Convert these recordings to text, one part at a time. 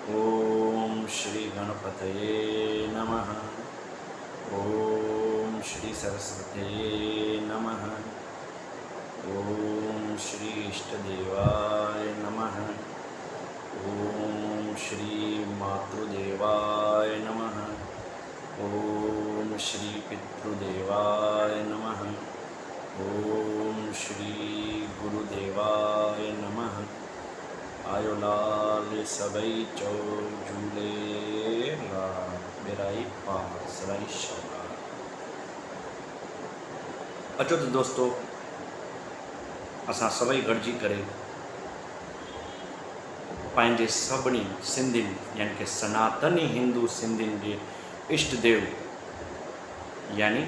ओम श्री गणपतये नमः। ओम श्री सरस्वती नमः। ओम श्री इष्टदेवाय नमः। ओम श्री मातृदेवाय नमः। ओम श्री पितृदेवाय नमः। ओम श्री गुरुदेवाय नमः। आयो लाल सबई चो झूले लाल बेराई पास राई शौका। अचो तो दोस्तों असां सभई गॾिजी करे पंहिंजे सभिनी सिंधियुनि यानी कि सनातनी हिंदू सिंधियुनि जे इष्ट देव यानी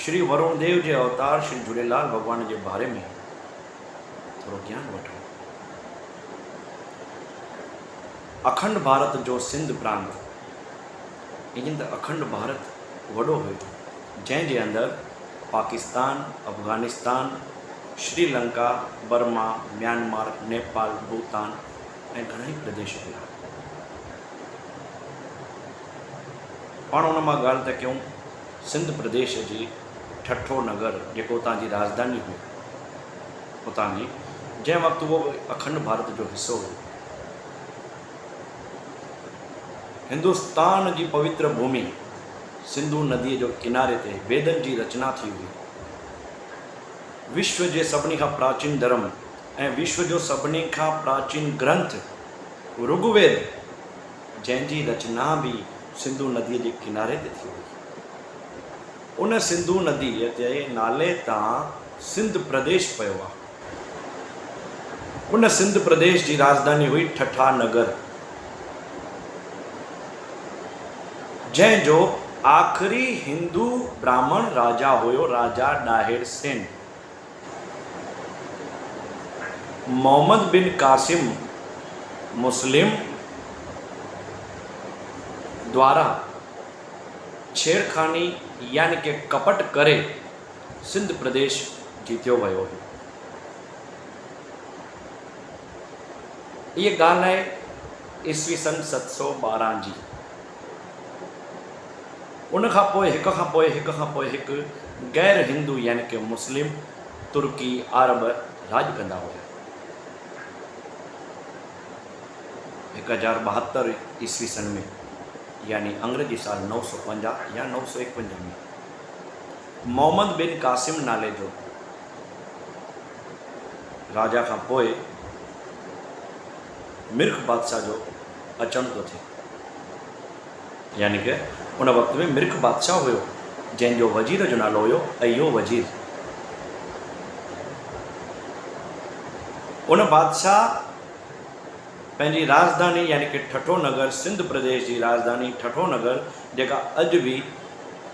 श्री वरुण देव जे अवतार श्री झूलेलाल भगवान जे बारे में थोड़ो ज्ञान वठूं। अखंड भारत जो सिंध प्रांत इन त अखंड भारत वॾो हुयो जंहिंजे अंदरि पाकिस्तान, अफगानिस्तान, श्रीलंका, बर्मा, म्यांमार, नेपाल, भूटान ऐं घणेई प्रदेश हुया। पाण उन मां ॻाल्हि था कयूं सिंध प्रदेश जी ठठो नगर जेको उतां जी राजधानी हुई, उतां जी जंहिं वक़्तु उहो अखंड भारत जो हिसो हुयो। हिंदुस्तान जी पवित्र भूमि सिंधु नदीअ जो किनारे ते वेदनि जी रचना थी हुई। विश्व जे सभिनी खां प्राचीन धर्म ऐं विश्व जो सभिनी खां प्राचीन ग्रंथ ऋग्वेद जंहिंजी रचना भी सिंधु नदीअ जे किनारे ते थी हुई। उन सिंधु नदीअ जे नाले तां सिंध प्रदेश पियो आहे। उन सिंध प्रदेश जी राजधानी हुई ठठा नगर, जंहिंजो आख़िरी हिंदू ब्राह्मण राजा हुयो राजा ॾाहिर सेन। मोहम्मद बिन कासिम मुस्लिम द्वारा छेड़खानी यानी कि कपट करे सिंध प्रदेश जीतियो वियो हुयो। ये ॻाल्हि आहे ईस्वी सन 712 जी। उन खां पोइ हिकु गैर हिंदू यानी कि मुस्लिम तुर्की अरब राज कंदा हुआ। 1072 ईस्वी सन में यानी अंग्रेजी साल 950 या 951 में मोहम्मद बिन कासिम नाले जो राजा खां पोइ मिर्ख बादशाह जो अचण थो थिए। यानी कि उन वक़्त में मिर्ख बादशाह हुयो जंहिंजो वज़ीर जो नालो हुयो अयो वज़ीर। उन बादशाह पंहिंजी राजधानी यानी कि ठठो नगर सिंध प्रदेश जी राजधानी ठठो नगर जेका अॼु बि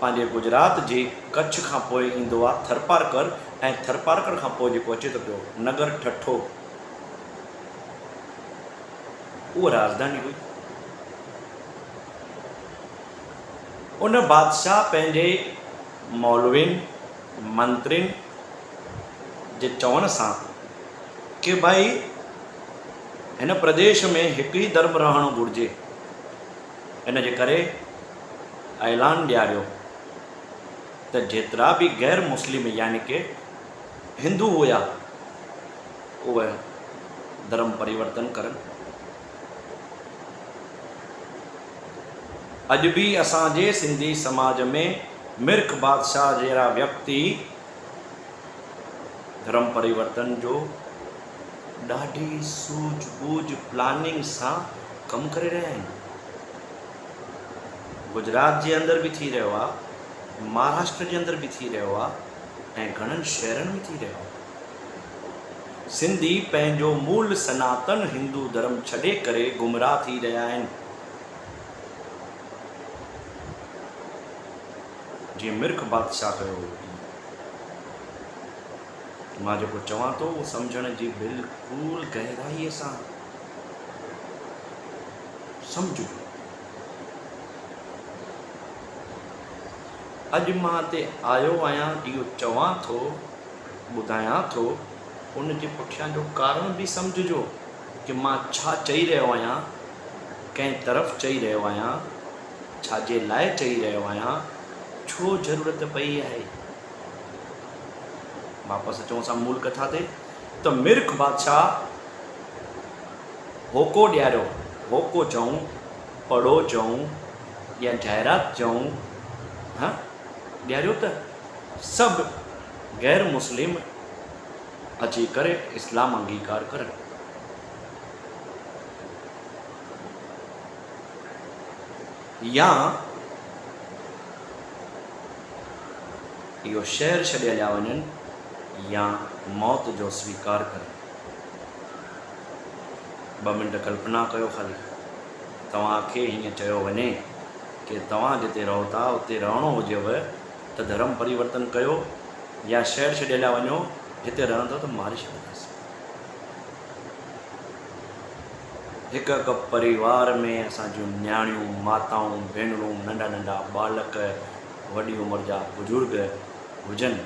पंहिंजे गुजरात जे कच्छ खां पोइ ईंदो आहे थरपारकर, ऐं थरपारकर खां पोइ जेको अचे थो पियो नगर ठठो, उहा राजधानी हुई। उन बादशाह पंहिंजे मौलविन मंत्रिन जे चवण सां कि भाई हिन प्रदेश में हिकु ई धर्म रहणु घुरिजे, इन जे करे ऐलान ॾियारियो त जेतिरा बि गैर मुस्लिम यानी कि हिंदू हुया उहे धर्म परिवर्तन करनि। अॼु बि असांजे सिंधी समाज में मिर्ख बादशाह जहिड़ा व्यक्ति धर्म परिवर्तन जो ॾाढी सूझबूझ प्लानिंग सां कमु करे रहिया आहिनि। गुजरात जे अंदरि बि थी रहियो आहे, महाराष्ट्र जे अंदरि बि थी रहियो आहे, ऐं घणनि शहरनि में थी रहियो आहे। सिंधी पंहिंजो मूल सनातन हिंदू धर्म छॾे करे गुमराह थी रहिया आहिनि। जीअं मिर्ख बादशाह कयो हो, मां जेको चवां थो उहो सम्झण जी बिल्कुलु गहराईअ सां सम्झो। अॼु मां हिते आयो आहियां इहो चवां थो, ॿुधायां थो, उन जे पुठियां जो कारण बि सम्झिजो कि मां छा चई रहियो आहियां, कंहिं तरफ़ चई रहियो आहियां, छाजे लाइ चई रहियो आहियां, छो ज़रूरत पई आहे। वापसि अचूं असां मूल कथा ते। त मिर्ख बादशाह होको ॾियारियो, होको चऊं, पढ़ो चऊं या जाहिरात चऊं, हाँ ॾियारियो त सभु गैर मुस्लिम अची करे इस्लाम अंगीकार करनि। या इहो शहर छॾे हलिया वञनि या मौत जो स्वीकार कनि। 2 मिंट कल्पना कयो ख़ाली, तव्हांखे हीअं चयो वञे कि तव्हां जिते रहो था उते रहणो हुजेव त धर्म परिवर्तन कयो या शहर छॾे हलिया वञो, हिते रहंदो त मारे छॾींदासीं। हिकु हिकु परिवार में असां जूं न्याणियूं, माताऊं, भेनरूं, नंढा नंढा बालक, वॾी उमिरि जा बुज़ुर्ग हुजनि,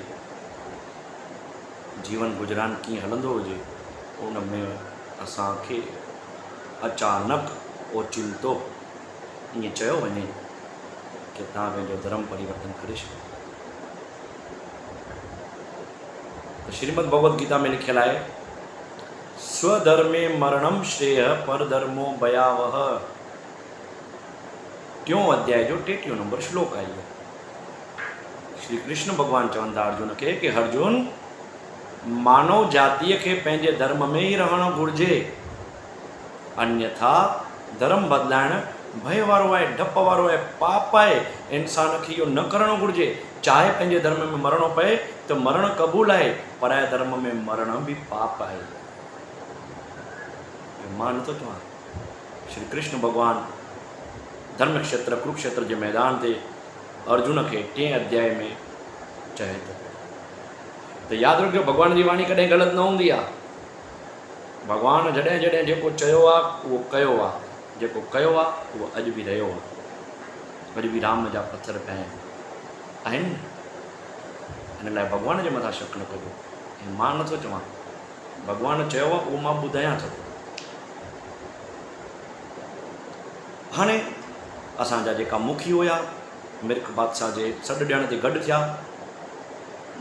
जीवन गुज़रान कीअं हलंदो हुजे, उन में असांखे अचानक ओचिंतो ईअं चयो वञे कि तव्हां पंहिंजो धर्म परिवर्तन करे छॾियो। तो श्रीमद् भगवद गीता में लिखियल आहे, स्वधर्मे मरणम श्रेय परधर्मो भयावह। 3 अध्याय जो 33 नंबर श्लोक आहे। श्री कृष्ण भगवान चवनि था अर्जुन खे कि अर्जुन, मानव जातीअ खे पंहिंजे धर्म में ई रहणु घुरिजे, अन्यथा धर्म बदिलाइण भय वारो आहे, डप वारो आहे, पाप आहे। इंसान खे इहो न करणु घुरिजे। चाहे पंहिंजे धर्म में मरणो पए त मरणु क़बूल आहे, पराए धर्म में मरणु बि पाप आहे। मां नथो चवां, श्री कृष्ण भगवान धर्म क्षेत्र कुरुक्षेत्र जे मैदान ते अर्जुन खे 3 अध्याय में चए थो। त यादि रखियो, भॻवान जी वाणी कॾहिं ग़लति न हूंदी आहे। भॻवान जॾहिं जॾहिं जेको चयो आहे उहो कयो आहे, जेको कयो आहे उहो अॼु बि रहियो आहे। अॼु बि राम जा पत्थर पिया आहिनि। हिन लाइ भॻवान जे मथां शक न कजो। ऐं मां नथो चवां, भॻवान चयो आहे उहो मां ॿुधायां थो। हाणे असांजा जेका मुखी हुया मिर्ख बादशाह जे सॾु ॾियण ते गॾु थिया,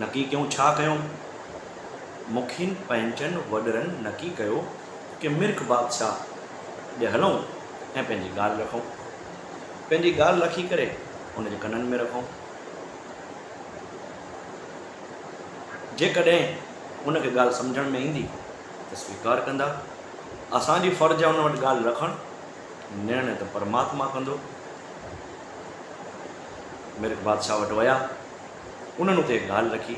नकी कयूं छा कयूं। मुखियुनि पंहिंजनि वॾरनि नकी कयो कि मिर्ख बादशाह ॾे हलूं ऐं पंहिंजी ॻाल्हि रखूं, पंहिंजी ॻाल्हि रखी करे उनजे कननि में रखूं। जेकॾहिं उनखे ॻाल्हि सम्झण में ईंदी त स्वीकार कंदा। असांजी फ़र्ज़ु आहे उन वटि ॻाल्हि रखणु, निर्णय त परमात्मा कंदो। मिर्ख बादशाह वटि विया, उन्हनि उते ॻाल्हि रखी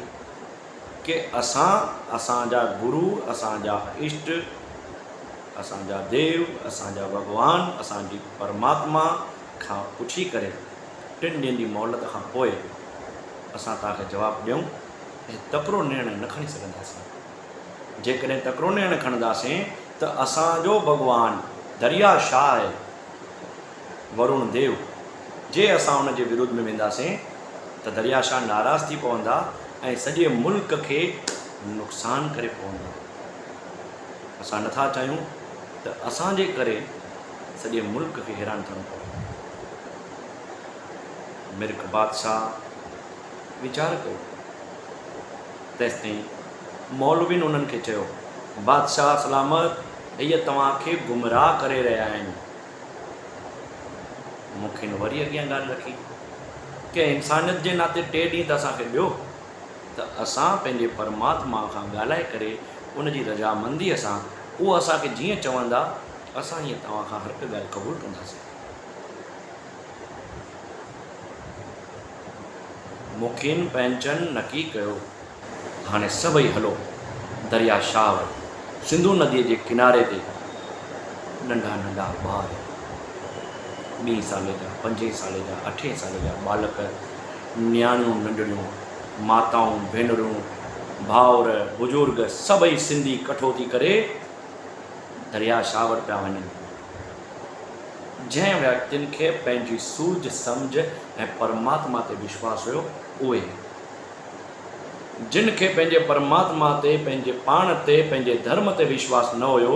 कि असांजा गुरु, असांजा इष्ट, असांजा देव, असांजा भॻवान, असांजी परमात्मा खां पुछी करे 3 ॾींहंनि जी मोहलत खां पोइ असां तव्हांखे जवाबु ॾियूं ऐं तकिड़ो निर्णय न खणी सघंदासीं। जेकॾहिं तकिड़ो निर्णय खणंदासीं त असांजो भॻवानु दरिया शाह आहे, वरुण देव, जे असां उनजे विरोध में वेंदासीं त दरिया शाह नाराज़ थी पवंदा ऐं सॼे मुल्क खे नुक़सानु करे पवंदा। असां नथा चाहियूं त असांजे करे सॼे मुल्क खे हैरान थियणो पवे। मिर्ख बादशाह वीचार कयो। तेसिताईं मौलविन उन्हनि खे चयो, बादशाह सलामत, हीअ तव्हांखे गुमराह करे रहिया आहिनि। मूंखे वरी अॻियां ॻाल्हि रखी कि इंसानियत जे नाते 3 ॾींहं त असांखे ॾियो त असां पंहिंजे परमात्मा खां ॻाल्हाए करे उनजी रज़ामंदीअ सां उहो असांखे जीअं चवंदा असां हीअं तव्हां खां हर हिकु ॻाल्हि क़बूलु कंदासीं। मुखियुनि पंहिंजनि नकी कयो, हाणे सभई हलो दरिया शाह वटि। सिंधु नदीअ जे किनारे ते नंढा नंढा ॿार, 2 साले जा, 5 साले जा, 8 साले जा बालक, न्याणियूं नंढड़ियूं, माताऊं, भेनरूं, भाउर, बुज़ुर्ग, सभई सिंधी कठो थी करे दरिया शाह वटि पिया वञनि। जंहिं व्यक्तियुनि खे पंहिंजी सूझ सम्झ ऐं परमात्मा ते विश्वास हुयो उहे, जिन खे पंहिंजे परमात्मा ते, पंहिंजे पाण ते, पंहिंजे धर्म ते विश्वास न हुयो,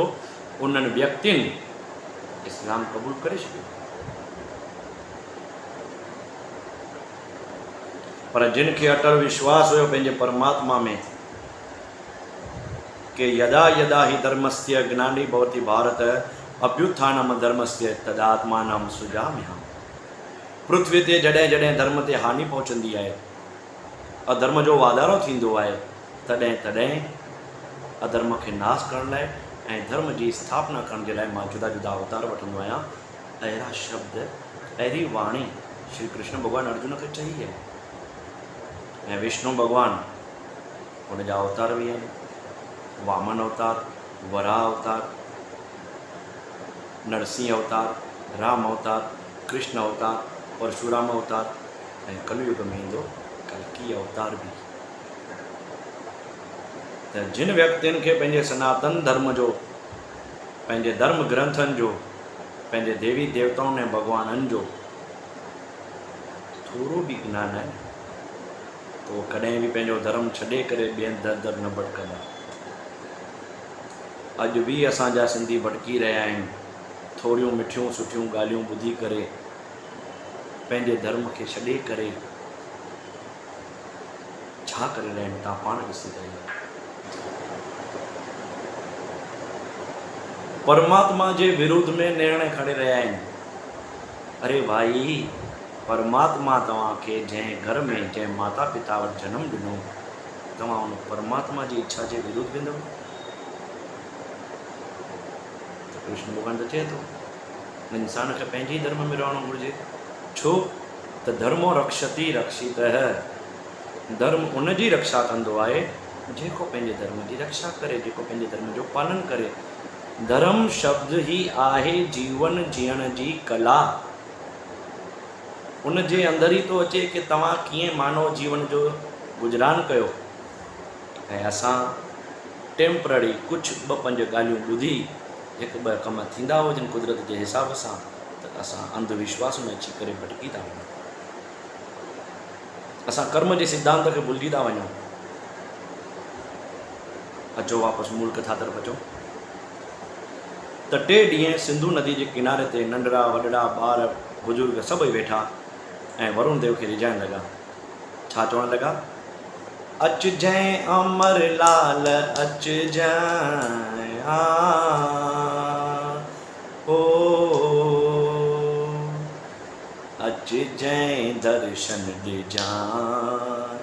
उन्हनि व्यक्तियुनि इस्लाम क़बूल करे छॾियो। पर जिन खे अटल विश्वास हुयो पंहिंजे परमात्मा में कि यदा यदा हि धर्मस्य ग्लानिर् भवति भारत अभ्युत्थानम धर्मस्य तदात्मानं सृजाम्यहम्। पृथ्वी ते जॾहिं जॾहिं धर्म ते हानि पहुचंदी आहे, अधर्म जो वाधारो थींदो आहे, तॾहिं तॾहिं अधर्म खे नाश करण लाइ ऐं धर्म जी स्थापना करण जे लाइ मां जुदा जुदा अवतार वठंदो आहियां। अहिड़ा शब्द, अहिड़ी वाणी श्री कृष्ण भॻवानु अर्जुन खे चई आहे। ऐं विष्णु भॻवानु हुन जा अवतार बि आहिनि, वामन अवतार, वराह अवतार, नरसिंह अवतार, राम अवतार, कृष्ण अवतार, परशुराम अवतार ऐं कलयुग में ईंदो कल्की अवतार बि। त जिन व्यक्तियुनि खे पंहिंजे सनातन धर्म जो, पंहिंजे धर्म ग्रंथनि जो, पंहिंजे देवी देवताउनि ऐं भॻवाननि जो थोरो बि ज्ञान आहे त उहो कॾहिं बि पंहिंजो धर्म छॾे करे ॿियनि दर दर न भटकंदा। अॼु बि असांजा सिंधी भटकी रहिया आहिनि, थोरियूं मिठियूं सुठियूं ॻाल्हियूं ॿुधी करे पंहिंजे धर्म खे छॾे करे छा करे रहिया आहिनि, तव्हां पाण ॾिसी रहिया आहियो। परमात्मा जे विरुद्ध में निर्णय खणी रहिया आहिनि। अरे भाई, परमात्मा तव्हांखे जंहिं घर में, जंहिं माता पिता वटि जनमु ॾिनो, तव्हां उन परमात्मा जी इच्छा जे विरुद्ध वेंदव? त कृष्ण भॻवानु त चए थो इंसान खे पंहिंजे ई धर्म में रहणो घुरिजे। छो त धर्मो रक्षति रक्षितः, धर्म उन जी रक्षा कंदो आहे जेको पंहिंजे धर्म जी रक्षा करे, जेको पंहिंजे धर्म जो पालन करे। धर्म शब्द ही आहे जीवन जीअण जी कला। उन जे अंदरि ई थो अचे कि तव्हां कीअं मानव जीवन जो गुज़रान कयो। ऐं असां टेम्पररी कुझु ॿ पंज ॻाल्हियूं ॿुधी हिकु ॿ कम थींदा हुजनि कुदरत जे हिसाब सां, त असां अंधविश्वास में अची करे भटकी था वञूं। असां कर्म जे सिद्धांत खे भुलिजी था वञूं। अचो वापसि मूल कथा तरफ़ अचो। त 3 ॾींहं सिंधु नदी जे किनारे ते नंढड़ा वॾड़ा ॿार बुज़ुर्ग सभई वेठा ऐं वरुण देव खे रिझाइण लॻा। छा चवण लॻा? अचजांइ अमर लाल अचजांइ ओ अचजांइ दर्शन ॾिजांइ,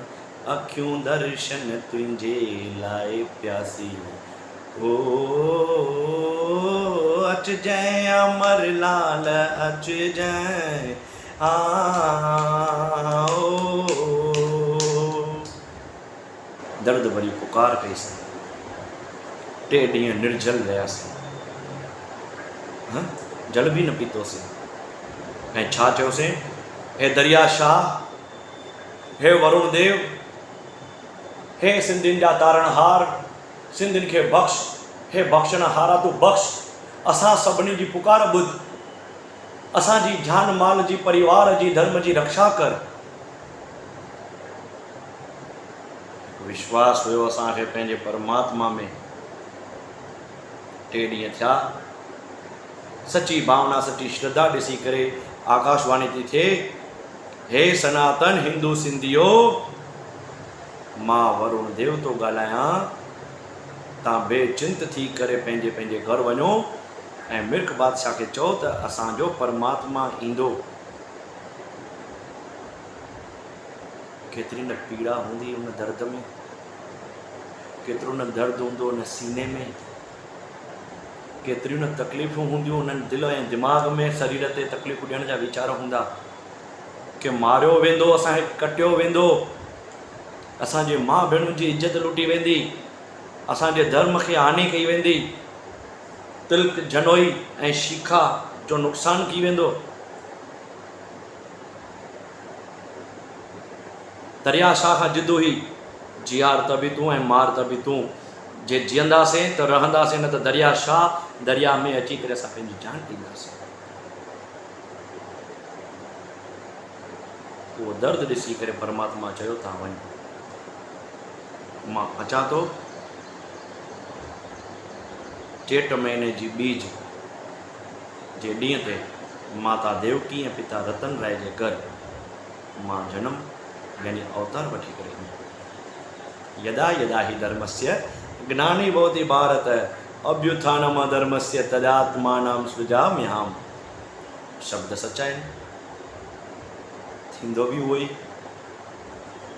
अखियूं दर्शन तुंहिंजे लाइ प्यासी ओ अचजांइ अमर लाल अचजांइ ओ। दर्द भरी पुकार कईसीं। 3 ॾींहं निर्जल रहियासीं, जल बि न पीतोसीं। ऐं छा चयोसीं? हे दरिया शाह, हे वरुण देव, हे सिंधियुनि जा तारणहार, सिंधियुनि खे बख़्श, हे बख़्शणहारा तूं बख़्श, असां सभिनी जी पुकार ॿुध, असांजी जान माल जी, परिवार जी, धर्म जी रक्षा कर। विश्वास हुयो असांखे पंहिंजे परमात्मा में। 3 ॾींहं थिया, सची भावना, सची श्रद्धा ॾिसी करे आकाशवाणी थी थिए, हे सनातन हिंदू सिंधियो, मां वरुण देव थो ॻाल्हायां। तव्हां बेचिंत थी करे पंहिंजे पंहिंजे घर वञो ऐं मिर्ख बादशाह खे चओ त असांजो परमात्मा ईंदो। केतिरी न पीड़ा हूंदी उन दर्द में, केतिरो न दर्द हूंदो उन सीने में, केतिरियूं न तकलीफ़ूं हूंदियूं उन्हनि दिल ऐं दिमाग़ में, शरीर ते तकलीफ़ूं ॾियण जा वीचार हूंदा कि मारियो वेंदो, असांखे कटियो वेंदो, असांजे माउ भेणुनि जी इज़त लुटी वेंदी, असांजे धर्म खे हानि कई वेंदी, तिल्क जनोई ऐं शिखा जो नुक़सानु थी वेंदो। दरिया शाह खां जिद हुई, जियार त बि तूं ऐं मार त बि तूं, जे जीअंदासीं त रहंदासीं, न त दरिया शाह दरिया में अची करे असां पंहिंजी जान ॾींदासीं। उहो दर्द ॾिसी करे परमात्मा चयो तव्हां वञो, मां अचां थो। चेट महीने जी बीज जे ॾींहं ते माता देवकी ऐं पिता रतन राय जे घर मां जनम यानी अवतार वठी करे ईंदी। यदा यदा हि धर्मस्य ज्ञानी भवति भारत अभ्युत्थानम धर्मस्य तदात्मानं सृजाम्यहम्। शब्द सच्चा आहिनि, थींदो बि उहो ई,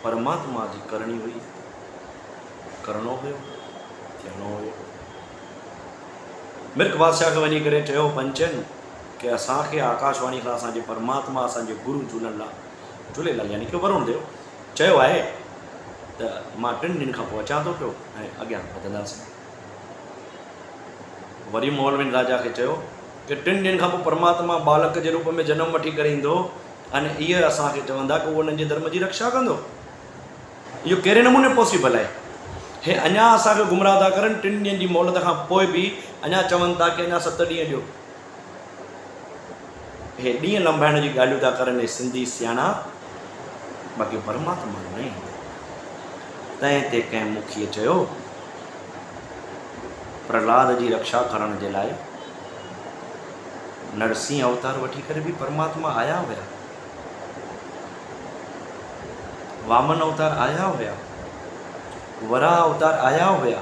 परमात्मा जी करणी हुई, करणो हुयो, थियणो हुयो। मिर्ख बादशाह खे वञी करे चयो पंचनि कि असांखे आकाशवाणी खां असांजे परमात्मा असांजे गुरु झूलेलाल यानी कि वरुण देव चयो आहे त मां 3 ॾींहंनि खां पोइ अचां थो पियो ऐं अॻियां वधंदासीं। वरी मोहलविन राजा खे चयो कि 3 ॾींहंनि खां पोइ परमात्मा बालक जे रूप में जनम वठी करे ईंदो अने इहे असांखे चवंदा कि उहो उन्हनि जे धर्म जी रक्षा कंदो। इहो कहिड़े नमूने पॉसिबल आहे? हे अञा असांखे गुमराह था करनि, 3 ॾींहंनि जी मोहलत खां पोइ बि अञा चवनि था कि अञा 7 ॾींहं ॾियो। हे ॾींहं लंबाइण जी ॻाल्हियूं था करनि सिंधी सियाणा, बाक़ी परमात्मा न। तंहिं ते कंहिं मुखीअ चयो प्रहलाद जी रक्षा करण जे लाइ नरसिंह अवतार वठी करे भी परमात्मा आया हुया, वामन अवतार आया हुया, वराह अवतार आया हुया,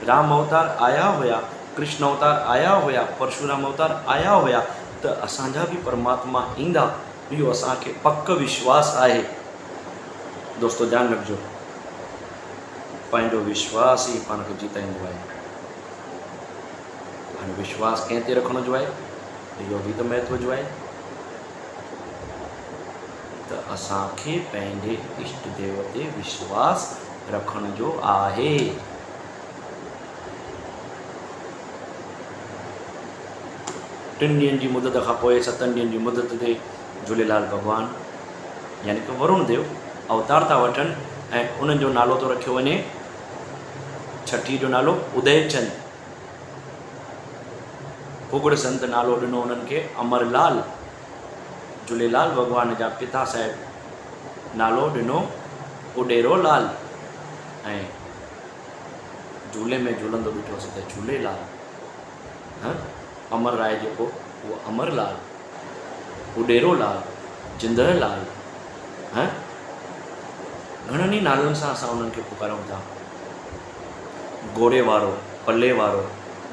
राम अवतार आया हुया, कृष्ण अवतार आया हुया, परशुराम अवतार आया हुया। त असांजा भी परमात्मा ईंदा, इहो असांखे पक विश्वास आहे। दोस्तो ध्यानु रखिजो, पंहिंजो विश्वास ही पाण खे जीताईंदो आहे। हाणे विश्वास कंहिं ते रखण जो आहे, इहो बि त महत्व जो आहे। त असांखे पंहिंजे इष्ट देव ते विश्वास रखण जो आहे। टिनि ॾींहंनि जी मुदत खां पोइ 7 ॾींहंनि जी मुदत ते झूलेलाल भॻवानु यानी कि वरुण देव अवतार था वठनि ऐं उन्हनि जो नालो थो रखियो वञे, छठी जो नालो उदयचंद। फुगड़ संत नालो ॾिनो उन्हनि खे अमरलाल। झूलेलाल भॻवान जा पिता साहिब नालो ॾिनो उडेरोलाल ऐं झूले में झूलंदो ॾिठोसीं त झूलेलाल। अमर राय जेको उहो अमरलाल, उडेरोलाल, जिंदरलाल, घणनि ई नालनि सां असां उन्हनि खे पुकारऊं था। घोड़े वारो, पल्ले वारो,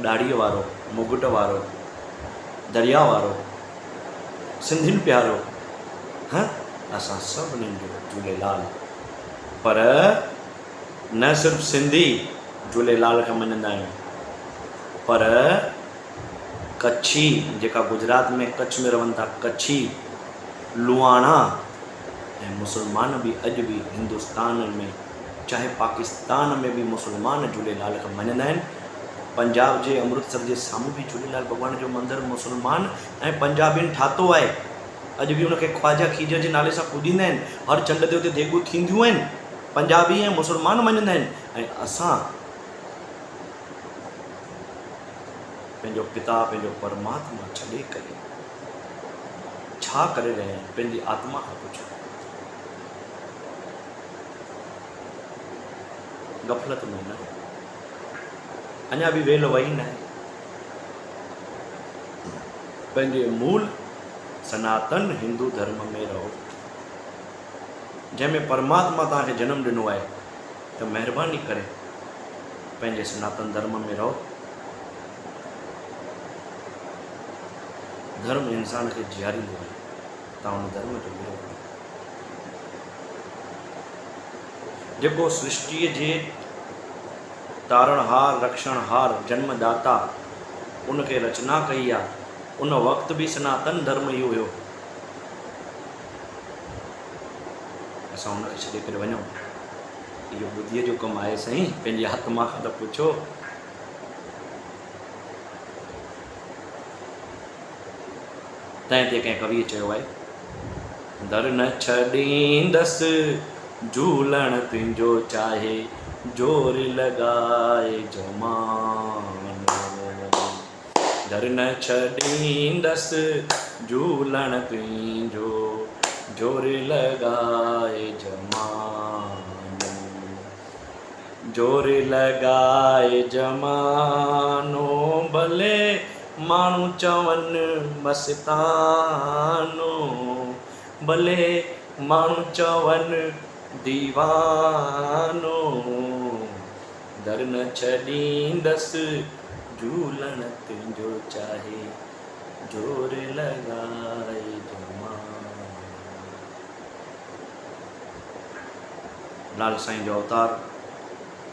ॾाढ़ीअ वारो, मुकुट वारो, दरिया वारो, सिंधियुनि प्यारो, असां सभिनीनि जो झूलेलाल। पर न सिर्फ़ु सिंधी झूलेलाल खे मञंदा आहियूं, पर कच्छी जेका गुजरात में कच्छ में रहनि था, कच्छी, लुहाणा ऐं मुसलमान भी अॼु भी हिंदुस्तान में चाहे पाकिस्तान में भी मुसलमान झूलेलाल खे मञंदा आहिनि। पंजाब जे अमृतसर जे साम्हूं भी झूलेलाल भॻवान जो मंदिर मुसलमान ऐं पंजाबियुनि ठातो आहे। अॼु भी उनखे ख्वाजा खीजर जे नाले सां पूॼींदा आहिनि। हर चंड ते उते देगूं थींदियूं आहिनि। पंजाबी ऐं मुसलमान मञंदा आहिनि ऐं असां पंहिंजो पिता पंहिंजो परमात्मा छॾे करे छा करे रहिया आहियूं? पंहिंजी आत्मा खां पुछो। गफ़लत में न, अञा भी वेल वही न आहे। पंहिंजे मूल सनातन हिंदू धर्म में रहो, जंहिंमें परमात्मा तव्हांखे जनम ॾिनो आहे। त महिरबानी करे पंहिंजे सनातन धर्म में रहो। धर्म इंसान खे जीआरींदो आहे, तव्हां उन धर्म जो विरोध कयो। जेको सृष्टिअ जे तारणहार, रक्षणहार, जन्मदाता उनखे रचना कई आहे, उन वक़्त भी सनातन धर्म इहो हुयो। असां उनखे छॾे करे वञूं, इहो बुद्धीअ जो कमु आहे साईं। पंहिंजी आत्मा खां त पुछो। तंहिं ते कंहिं कवीअ चयो आहे, दर न छॾींदसि झूलण तुंहिंजो चाहे जोर लॻाए जमानो। दर न छॾींदसि झूलण तुंहिंजो जोर लॻाए जमानो। जोर लॻाए जमानो भले माण्हू चवनि मस्तानो, भले माण्हू चवनि दीवानो, दर न छॾींदसि झूलण तुंहिंजो चाहे जोर लॻाए जमा। लाल साईं जो अवतार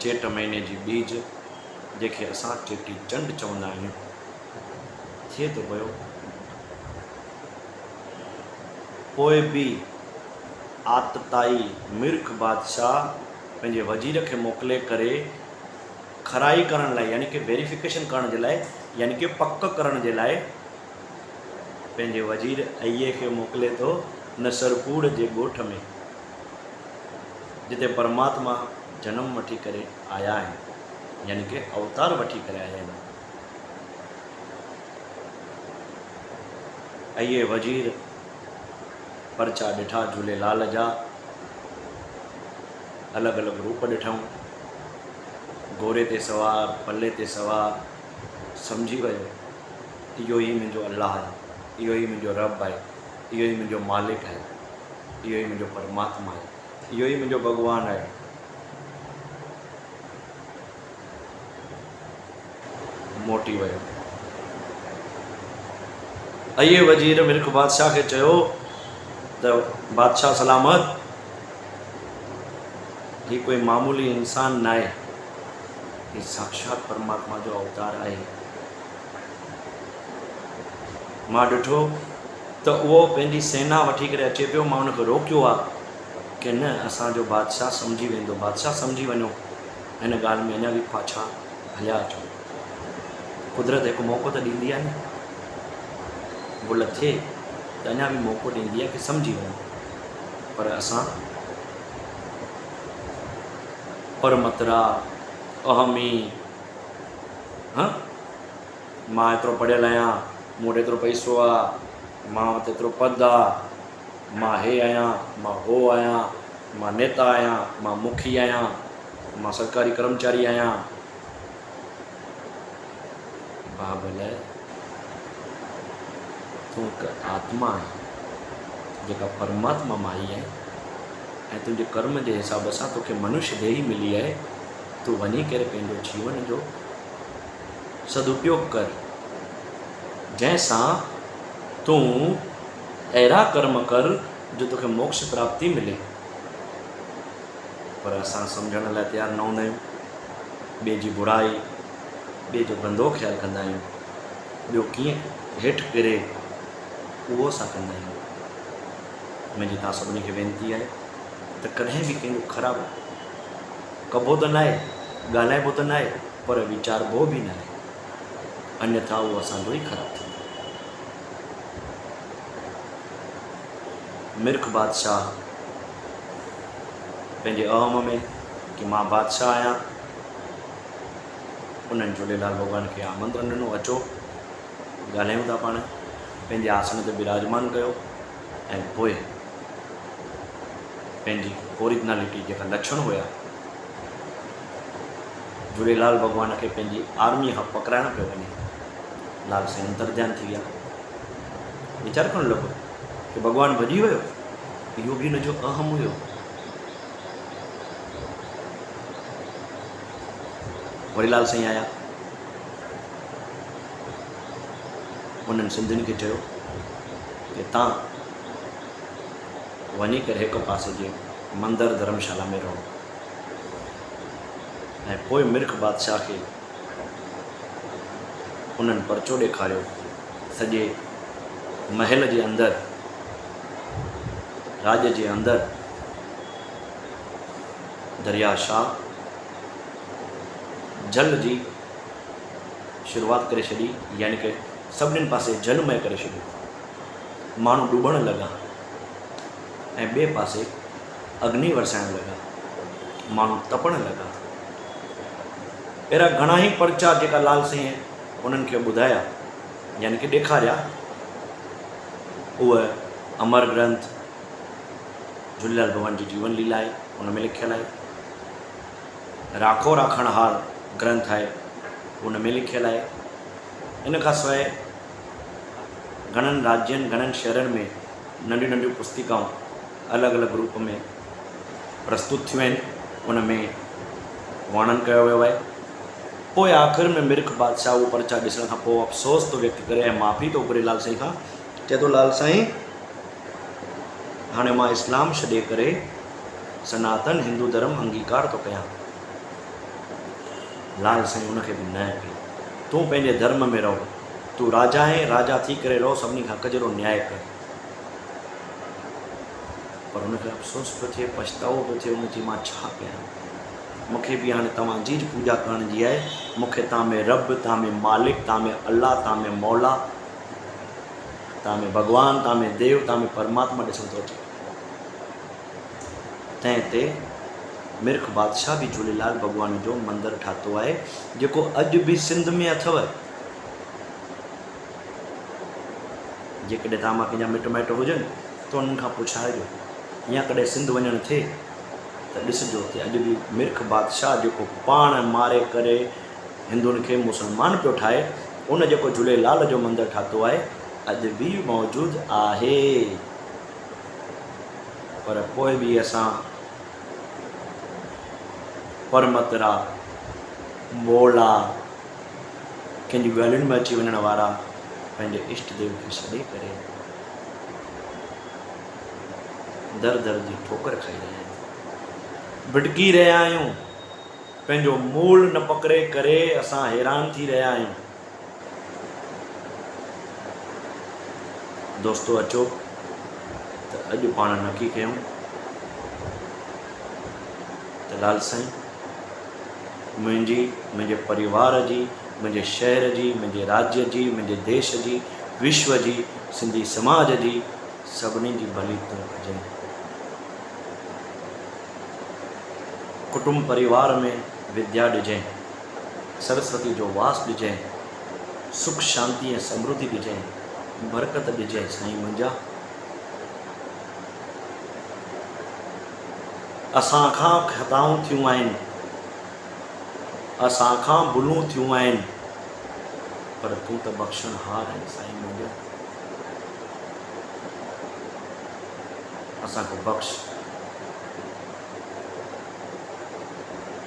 चेट महीने जी बीज, जंहिंखे असां चेटी चंड चवंदा आहियूं, थिए थो पियो। पोइ बि आतताई मिर्ख बादशाह पंहिंजे वज़ीर खे मोकिले करे खराई करण लाइ, यानी कि वेरिफिकेशन करण जे लाइ, यानी कि पक करण जे लाइ पंहिंजे वज़ीर अईअ खे मोकिले थो नसरपुर जे ॻोठ में, जिते परमात्मा जनम वठी करे आया आहिनि, यानी कि अवतार वठी करे आया आहिनि। अईअ वज़ीर परचा ॾिठा झूलेलाल जा, अलॻि अलॻि रूप ॾिठऊं, घोड़े ते सवार, पल्ले ते सवार, सम्झी वियो इहो ई मुंहिंजो अल्लाह आहे, इहो ई मुंहिंजो रब आहे, इहो ई मुंहिंजो मालिक आहे, इहो ई मुंहिंजो परमात्मा आहे, इहो ई मुंहिंजो भॻवानु आहे। मोटी वियो। अईअ वज़ीर मिर्ख बादशाह खे चयो त बादशाह सलामत, हीउ कोई मामूली इंसान न आहे, हीउ साक्षात परमात्मा जो अवतार आहे। मां ॾिठो त उहो पंहिंजी सेना वठी करे अचे पियो, मां हुनखे रोकियो आहे कि न, असांजो बादशाह सम्झी वेंदो, बादशाह सम्झी वञो, हिन ॻाल्हि में अञा बि पाछा हलिया अचो। कुदरत हिकु मौक़ो त ॾींदी आहे न, भुल थिए त अञा बि मौक़ो ॾींदी आहे कि सम्झी वञो, पर असां पर मतरा अहमी, मां एतिरो पढ़ियल आहियां, मूं वटि एतिरो पैसो आहे, मां वटि एतिरो पद आहे, मां हे आहियां, मां हो आहियां, मां नेता आहियां, मां मुखी आहियां, मां सरकारी कर्मचारी आहियां। बाबल, तूं हिकु आत्मा आहे जेका परमात्मा मां आई आहे, ऐं तुंहिंजे कर्म जे हिसाब सां तोखे मनुष्य देही मिली आहे। तूं वञी करे पंहिंजो जीवन जो सदुपयोग कर, जंहिंसां तूं अहिड़ा कर्म कर जो तोखे मोक्ष प्राप्ति मिले। पर असां सम्झण लाइ तयारु न हूंदा आहियूं, ॿिए जी बुराई, ॿिए जो गंदो ख़्यालु कंदा आहियूं, ॿियो कीअं हेठि किरे उहो असां कंदा आहियूं। मुंहिंजी तव्हां सभिनी खे वेनिती आहे त कॾहिं बि कंहिंजो ख़राबु कबो त न आहे, ॻाल्हाइबो त न आहे, पर वीचारबो बि न आहे, अन्यथा उहो असांजो ई ख़राबु थींदो। मिर्ख बादशाह पंहिंजे अहम में कि मां बादशाह आहियां, उन्हनि झूलेलाल भॻवान खे आमंत्रण ॾिनो, अचो ॻाल्हायूं था पाण, पंहिंजे आसन ते विराजमान कयो, ऐं पोइ पंहिंजी ओरिजिनलिटी जेका लक्षण हुया, झूलेलाल भॻवान खे पंहिंजी आर्मीअ खां पकड़ाइण पियो वञे। लाल साईं अंतर्ध्यान थी विया, वीचार करणु लॻो कि भॻवानु भॼी वियो, इहो बि हिनजो अहम हुयो। वरी लाल साईं आया, उन्हनि सिंधियुनि खे चयो कि तव्हां वञी करे हिकु पासे जे मंदरु धर्मशाला में रहो, ऐं पोइ मिर्ख बादशाह खे उन्हनि परचो ॾेखारियो, सॼे महल जे अंदरि, राज जे अंदरि दरिया शाह जल जी शुरूआत करे छॾी, यानी कि सभिनीनि पासे जलमय करे छॾियो, माण्हू डुबण लॻा, ऐं ॿिए पासे अग्नि वरसाइण लॻा, माण्हू तपण लॻा। अहिड़ा घणा ई परचा जेका लाल साईं उन्हनि खे ॿुधाया, यानी कि ॾेखारिया, उहा अमर ग्रंथ झूलेलाल भॻवान जी जीवन लीला आहे, उन में लिखियलु आहे। राखो राखण हार ग्रंथ आहे, उन में लिखियलु आहे। इन खां सवाइ घणनि राज्यनि घणनि शहरनि में नंढियूं नंढियूं पुस्तिकाऊं अलॻि अलॻि रूप में प्रस्तुत थियूं आहिनि, उन में वर्णन कयो वियो आहे। पोइ आख़िर में मिर्ख बादशाह उहो पर्चा ॾिसण खां पोइ अफ़सोस थो व्यक्त करे ऐं माफ़ी थो घुरे लाल साईं खां। चए थो लाल साईं हाणे मां इस्लाम छॾे करे सनातन हिंदू धर्म अंगीकार थो कयां। लाल साईं उनखे बि न कई, तूं पंहिंजे धर्म में रहो, तूं राजा आहीं, राजा थी करे रहो, सभिनी खां कजरो न्याय कर। पर उनखे अफ़सोस पियो थिए, पछतावो पियो थिए, उनजी मां छा कयां, मूंखे बि हाणे तव्हांजी ज पूॼा करण जी आहे, मूंखे तव्हां में रब, तव्हां में मालिक, तव्हां में अल्लाह, तव्हां में मौला, तव्हां में भॻवानु, तव्हां में देव, तव्हां में परमात्मा ॾिसण थो अचे। तंहिं ते मिर्ख बादशाह बि झूलेलाल भॻवान जो मंदरु ठातो आहे, जेको अॼु बि सिंध में अथव। जेकॾहिं तव्हां मां कंहिंजा मिट माइट हुजनि त उन्हनि खां पुछाइजो, या कॾहिं सिंध वञणु थिए त ॾिसिजो त अॼु बि मिर्ख बादशाह जेको पाण मारे करे हिंदुनि खे मुस्लमान पियो ठाहे, उन जेको झूलेलाल जो मंदरु ठातो आहे अॼु बि मौजूदु आहे। पर पोइ बि असां परमतरा, मोला, कंहिंजी ॻाल्हियुनि में अची वञण वारा पंहिंजे इष्ट देव खे छॾे करे दर दर जी ठोकर खाई रहिया आहियूं, भिटकी रहिया आहियूं, पंहिंजो मूल न पकड़े करे असां हैरान थी रहिया आहियूं। दोस्तो अचो त अॼु पाण नकी कयूं त लाल साईं मुंहिंजे परिवार जी, मुंहिंजे शहर जी, मुंहिंजे राज्य जी, मुंहिंजे देश जी, विश्व जी, सिंधी समाज जी, सभिनी जी भली तूं कजांइ। कुटुंब परिवार में विद्या ॾिजांइ, सरस्वती जो वास ॾिजांइ, सुख शांति ऐं समृद्धि ॾिजांइ, बरकत ॾिजांइ साईं मुंहिंजा। असांखां ख़ताऊं थियूं आहिनि, असांखां भुलूं थियूं आहिनि, पर तूं त बख़्शणहार आहीं साईं मुंहिंजा, असांखे बख़्श।